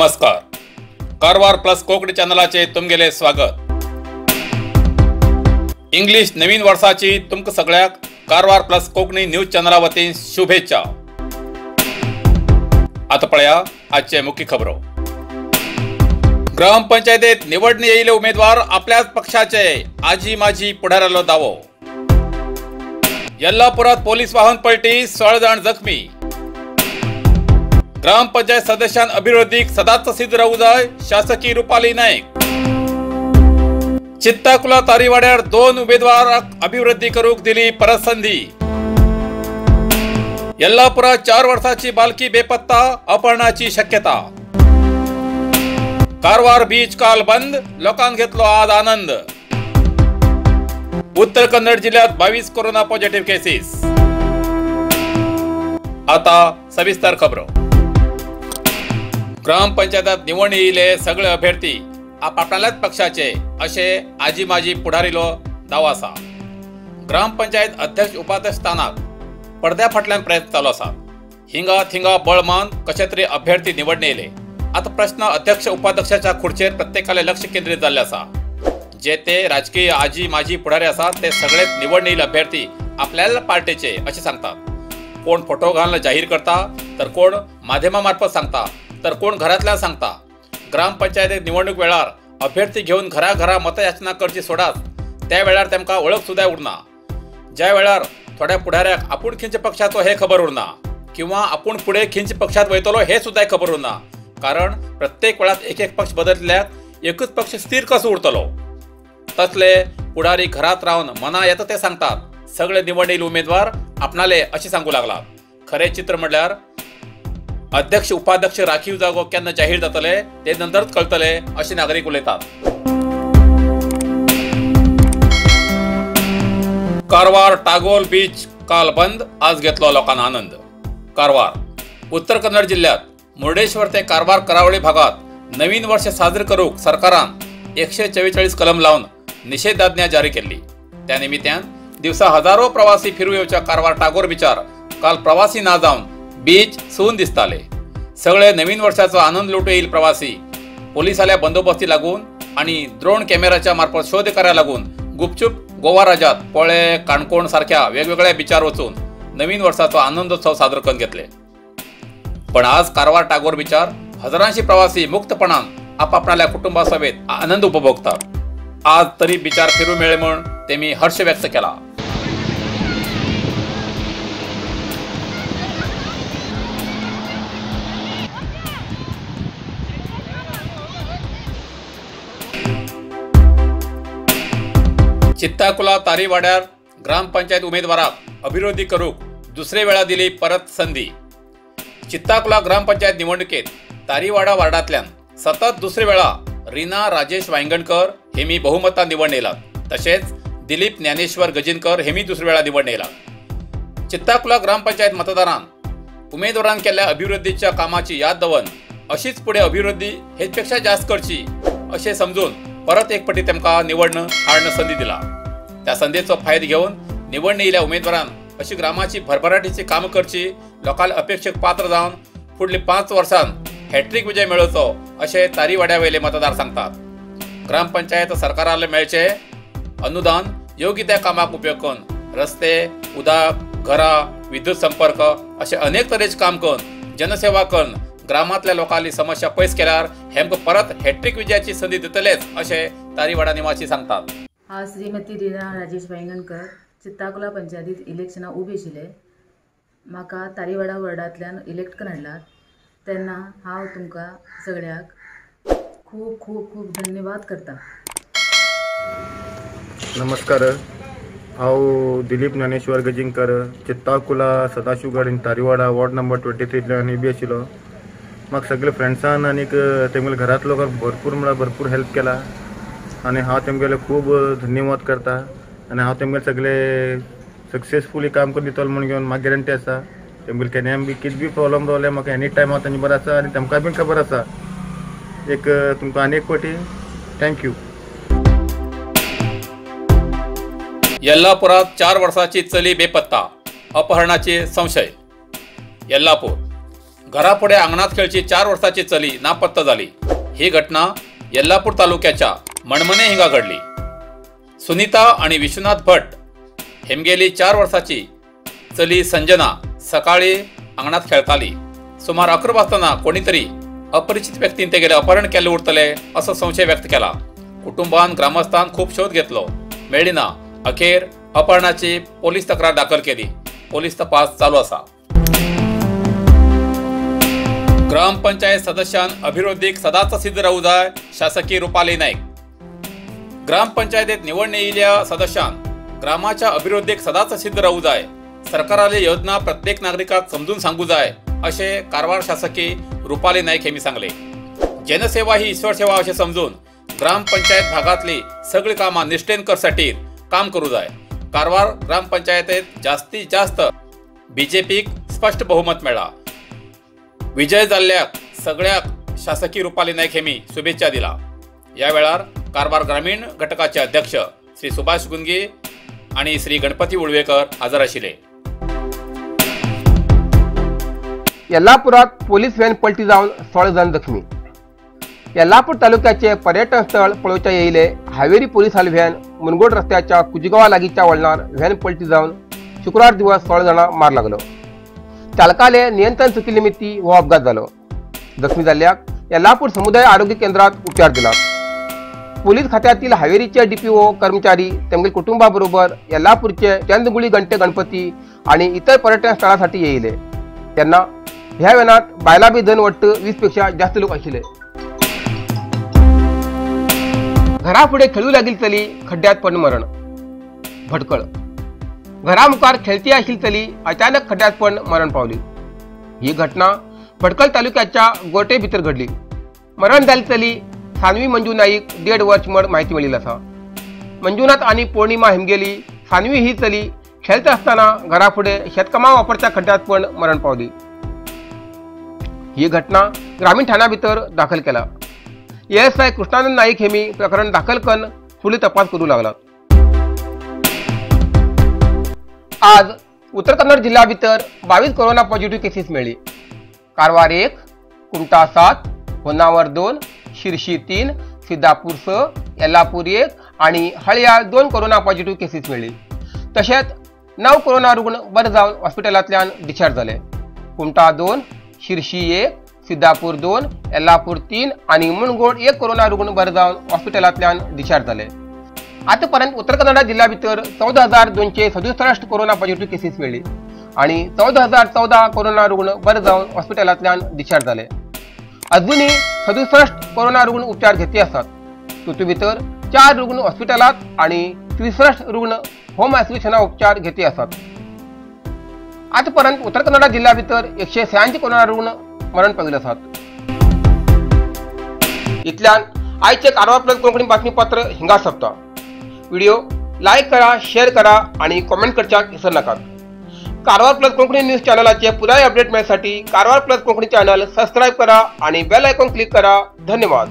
नमस्कार. कारवार प्लस कोकणी चॅनलाचे तुमगेले स्वागत. इंग्लिश नवीन वर्षाची तुमक सगळ्याक कारवार प्लस कोकणी न्यूज चॅनला वतीन शुभेच्छा. आता पळया आजचे मुख्य खबरो. ग्रामपंचायतीत निवडणे येयले उमेदवार आपल्याच पक्षाचे आजी माजी पुढाऱ्यालो दावो. यल्लापुरात पोलीस वाहन पलटी 16 जण जखमी. ग्रामपंचायत सदस्यां अभिवृद्धीक सदाच सिद्ध राहू जाय शासकीय रुपाली नाईक. चित्ताकुला तारीवाड्यार 2 उमेदवाराक अभिवृद्धी करूक दिली परत संधी. यल्लापुरात 4 वर्षाची बालकी बेपत्ता, अपहरणाची शक्यता. कारवार बीच काल बंद, लोकांनी घेतलो आज आनंद. उत्तर कन्नड जिल्ह्यात 22 कोरोना पॉझिटिव्ह केसेस. आता सविस्तर खबरो. ग्रामपंचायतात निवडणे येयले सगळे अभ्यर्थी आपल्याच पक्षाचे असे आजी माजी पुढारीलो दावो आसा. ग्रामपंचायत अध्यक्ष उपाध्यक्ष स्थानाक पडद्या फाटल्यान प्रयत्न चालू आसात. हिंगा थिंगा बळमान कशे तरी अभ्यर्थी निवडणे येयले. आता प्रश्न अध्यक्ष उपाध्यक्षाच्या खुर्चेर प्रत्येकाले लक्ष केंद्रित जाल्ले आसा. जे ते राजकीय आजी माजी पुढारी आसात ते सगळे निवडणे येयले अभ्यर्थी आपल्याला पार्टीचे असे सांगतात. कोण फोटो घालून जाहीर करता, तर कोण माध्यमा मार्फत सांगता, तर कोण घरातल्या सांगता. ग्रामपंचायत निवडणूक वेळार अभ्यर्थी घेऊन घरा मतयाचना करची सोडात त्या वेळार तेमका ओळख सुद्धा उरना. ज्या वेळार थोड्या पुढाऱ्याक आपूण खिंच पक्षाचो हे खबर उरना किंवा आपूण पुढे खिंच पक्षात वयतलो हे सुद्धा खबर उरना. कारण प्रत्येक वेळात एक पक्ष बदलल्याक एकच पक्ष स्थिर कसो उरतलो. तसले पुढारी घरात राहून मना येता ते सांगतात. सगळे निवडणील उमेदवार आपणाले असे सांगू लागला. खरे चित्र म्हणल्यार अध्यक्ष उपाध्यक्ष राखीव जागो केन्ना जाहीर जातले ते नंतरच कळतले असे नागरिक उलयतात. कारवार टागोल बीच काल बंद, आज घेतलो लोकांना आनंद. कारवार उत्तर कन्नड जिल्ह्यात मुर्डेश्वर ते कारवार करावळी भागात नवीन वर्ष साजरे करूक सरकारान 144 कलम लावून निषेधाज्ञा जारी केली. त्या निमित्तान दिवसा हजारो प्रवासी फिरू येवच्या कारवार टागोर बीचार काल प्रवासी ना जावन बीच सून दिसताले. सगळे नवीन वर्षाचो आनंद लुटू येईल प्रवासी पोलिसाल्या बंदोबस्ती लागून आणि ड्रोन कॅमेराच्या मार्फत शोध करायला लागून गुपचूप गोवा राज्यात पोळे काणकोण सारख्या वेगवेगळ्या बीचार वचून नवीन वर्षाचो आनंदोत्सव साजरो करून घेतले. पण आज कारवार टागोर बीचार हजारांशी प्रवासी मुक्तपणान आपापल्या कुटुंबासोबत आनंद उपभोगतात. आज तरी बीचार फिरू मेळे म्हण तेमी हर्ष व्यक्त केला. चित्ताकुला तारीवाड्यार ग्रामपंचायत उमेदवाराक अभिवृद्धी करूक दुसरे वेळा दिली परत संधी. चित्ताकुला ग्रामपंचायत निवडणुकीत तारीवाडा वार्डांतल्यान सतत दुसरे वेळा रीना राजेश वांयगणकर हेमी बहुमतान निवडून येयलात. तसेच दिलीप ज्ञानेश्वर गजिनकर हेमी दुसरे वेळा निवडून येयलात. चित्ताकुला ग्रामपंचायत मतदारान उमेदवारान केल्ल्या अभिवृद्धीच्या कामाची याद दवन अशीच पुढे अभिवृद्धी हेचपेक्षा जास्त करची असे समजून परत एक पटी तेमका निवडणं हाडणं संधी दिला. त्या संधीचो फायदो घेऊन निवडणे येयल्या उमेदवारान अशी ग्रामाची भरभराटीची कामं करची, लोकांना अपेक्षेक पात्र जावन फुडली 5 वर्षांत हॅट्रिक विजय मेळोवचो असे तारीवाड्या वयले मतदार सांगतात. ग्रामपंचायत सरकाराले मेळचे अनुदान योग्य त्या कामाक उपयोग करून रस्ते, उदक, घरां, विद्युत संपर्क असे अनेक तरेचे काम करून जनसेवा करून ग्रामातल्या लोकांनी समस्या पयस केल्यार हेमकां परत हॅट्रिक विजयाची संधी दितलेच असे तारीवाडा निवासी सांगतात. आज श्रीमती रीना राजेश वांयगणकर चित्ताकुला पंचायतीत इलेक्शना उबे आशिल्ले. म्हाका तारीवाडा वॉर्डांतल्यान इलेक्ट करून हाडलात तेन्ना हांव तुमकां सगळ्याक खूब खूब खूब धन्यवाद करता. नमस्कार. हांव Dilip Dnyaneshwar Gajinkar Chittakula Sadashivgad in Tariwada ward number 23 उबी आशिल्लो. म्हाका सगळे फ्रेंड्सान आनी तेमगेले घरांत लोकांक भरपूर हेल्प केला आनी हांव तेमगेले खूब धन्यवाद करता. आनी हांव तेमगेले सगळे सक्सेसफुली काम करून दितलो म्हूण घेवन म्हाका गॅरंटी आसा. तेमगेले केन्ना बी कितें बी प्रॉब्लम जाले म्हाका एनी टायम हांव तांचे बरो आसा आनी तेमकां बी खबर आसा. एक तुमकां आनी एक फावटी थँक्यू. यल्लापुरात 4 वर्षाची चली बेपत्ता, अपहरणाचे संशय. यल्लापूर घरापुढे अंगणात खेळची 4 वर्षाची चली नापत्ता झाली। ही घटना यल्लापूर तालुक्याच्या मणमणे हिंगा घडली। सुनीता आणि विश्वनाथ भट हेमगेली 4 वर्षाची चली संजना सकाळी अंगणात खेळताली। सुमार 11 वाजताना कोणीतरी अपरिचित व्यक्तीन तेगेले अपहरण केले उरतले असो संशय व्यक्त केला। कुटुंबान ग्रामस्थान खूप शोध घेतलो, मेळिना। अखेर अपहरणाची पोलीस तक्रार दाखल केली। पोलीस तपास चालू असा। ग्रामपंचायत सदस्यान अभिवृद्धीक सदांच सिद्ध राहू जाय, शासकीय रुपाली नाईक। ग्रामपंचायतीत निवडून येयल्या सदस्यान ग्रामाच्या अभिवृद्धीक सदांच सिद्ध राहू जाय, सरकाराली योजना प्रत्येक नागरिकाक समजून सांगू जाय असे कारवार शासकीय रुपाली नाईक हेमी सांगले। जनसेवा ही ईश्वर सेवा असे समजून ग्रामपंचायत भागातली सगळी कामां निष्ठेन करसाठी काम करू जाय। कारवार ग्रामपंचायतीत जास्तीत जास्त बीजेपीक स्पष्ट बहुमत मेळ्ळा। विजय जाल्ल्याक सगळ्याक शासकीय रुपाली नाईक हेमी शुभेच्छा दिला। या वेळार कारवार ग्रामीण घटकाचे अध्यक्ष श्री सुभाष गुंगी आणि श्री गणपती उळवेकर हजर आशिल्ले। यल्लापुरात पोलीस व्हॅन पलटी जावन 16 जण जखमी। यल्लापूर तालुक्याचे पर्यटन स्थळ पळोवच्या येयले हावेरी पोलिसाल व्हॅन मुनगोड रस्त्याच्या कुजगावा लागींच्या वळणावर व्हॅन पलटी जावन शुक्रवार दिवस 16 जाणांक मार लागलो। चालकाले नियंत्रण चुकी निमित्ती हो अपघात जालो। जखमी जाल्ल्याक यल्लापूर समुदाय आरोग्य केंद्रात उपचार दिलात। पोलीस खात्यातील हावेरीचे डीपीओ कर्मचारी तेमगेल कुटुंबाबरोबर यल्लापूरचे चंदगुळी घंटे गणपती आणि इतर पर्यटन स्थळासाठी येयले। त्यांना ह्या व्हॅनात बायला बी जण वाटत 20 पेक्षा जास्त लोक आशिल्ले। घरापुढे खेळू लागील चली खड्ड्यात पडून मरण। भटकळ घरामुखार खेळती आशिल्ली चली अचानक खड्ड्यात पडून मरण पावली। ही घटना भटकळ तालुक्याच्या गोटे भितर घडली। मरण जाल्ली चली सानवी मंजू नाईक 1.5 वर्ष म्हण माहिती मेळिल्ली आसा। मंजुनाथ आणि पौर्णिमा हेमगेली सानवी ही चली खेळत असताना घरापुढे शेतकामां वापरच्या खड्ड्यात पडून मरण पावली। ही घटना ग्रामीण ठाण्या भितर दाखल केला। एएसआय कृष्णानंद नाईक हेमी प्रकरण दाखल करून फुडली तपास करू लागला। आज उत्तर कन्नड जिल्ह्या भितर 22 कोरोना पॉझिटिव्ह केसेस मेळ्ळी। कारवार 1, कुमटा 7, होन्नावर 2, शिरशी 3, सिद्धापूर 6, यल्लापूर 1 आणि हळयाळ 2 कोरोना पॉझिटिव्ह केसेस मेळ्ळी। तसेच 9 कोरोना रुग्ण बरे जावन हॉस्पिटलांतल्यान डिस्चार्ज झाले। कुमटा 2, शिरशी 1, सिद्धापूर 2, यल्लापूर 3 आणि मुनगोड 1 कोरोना रुग्ण बरे जावन हॉस्पिटलांतल्यान डिस्चार्ज झाले। आतापर्यंत उत्तर कन्नड जिल्ह्या भितर 14,267 कोरोना पॉझिटिव्ह केसेस मेळ्ळी आणि 14,014 कोरोना रुग्ण बरे जावन हॉस्पिटलांतल्यान डिस्चार्ज झाले। अजूनही 67 कोरोना रुग्ण उपचार घेतले असतात। तातूंत भितर 4 रुग्ण हॉस्पिटलात आणि 63 रुग्ण होम आयसोलेशना उपचार घेतले असतात। आतापर्यंत उत्तर कन्नड जिल्ह्या भितर 186 कोरोना रुग्ण मरण पावले असतात। इतल्यान आयचे कारवार प्लस कोंकणी बातमीपत्र हिंगा सोंपता। व्हिडिओ लाईक करा, शेअर करा आणि कमेंट करच्याक विसरू नका। कारवार प्लस कोंकणी न्यूज चॅनलाचे पुराय अपडेट मिळण्यासाठी Karwar plus Konkani channel subscribe करा आणि बेल आयकॉन क्लिक करा। धन्यवाद।